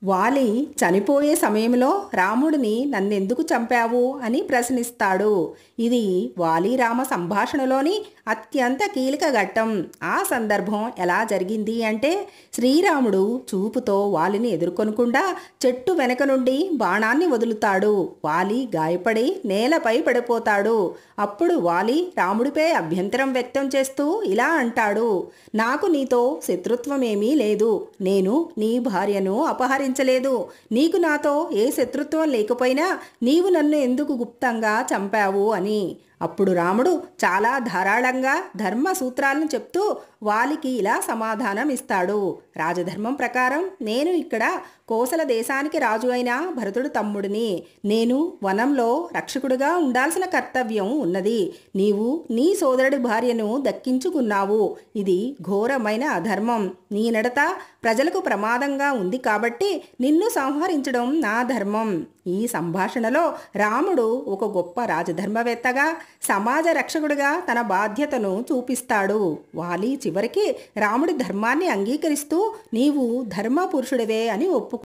వాలి చనిపోయే సమయంలో రాముడిని నన్నెందుకు చంపావు అని ప్రశ్నిస్తాడు. ఇది వాలి రామ సంభాషణలోని అత్యంత కీలక ఘట్టం. ఆ సందర్భం ఎలా జరిగింది అంటే, శ్రీరాముడు చూపుతో వాలిని ఎదుర్కొనకుండా చెట్టు వెనక నుండి బాణాన్ని వదులుతాడు. వాలి గాయపడి నేలపై పడిపోతాడు. అప్పుడు వాలి రాముడిపై అభ్యంతరం వ్యక్తం చేస్తూ ఇలా అంటాడు: నాకు నీతో శత్రుత్వమేమీ లేదు. నేను నీ భార్యను అపహరించలేదు. నీకు నాతో ఏ శత్రుత్వం లేకపోయినా నీవు నన్ను ఎందుకు గుప్తంగా చంపావు అని. అప్పుడు రాముడు చాలా ధారాళంగా ధర్మ సూత్రాలను చెప్తూ వాలికి ఇలా సమాధానం ఇస్తాడు: రాజధర్మం ప్రకారం నేను ఇక్కడ కోసల దేశానికి రాజు అయిన భరతుడు తమ్ముడిని. నేను వనంలో రక్షకుడిగా ఉండాల్సిన కర్తవ్యం ఉన్నది. నీవు నీ సోదరుడి భార్యను దక్కించుకున్నావు. ఇది ఘోరమైన అధర్మం. నీ నడత ప్రజలకు ప్రమాదంగా ఉంది కాబట్టి నిన్ను సంహరించడం నా ధర్మం. ఈ సంభాషణలో రాముడు ఒక గొప్ప రాజధర్మవేత్తగా, సమాజ రక్షకుడిగా తన బాధ్యతను చూపిస్తాడు. వాలి చివరికి రాముడి ధర్మాన్ని అంగీకరిస్తూ నీవు ధర్మపురుషుడివే అని ఒప్పుకుంటాడు.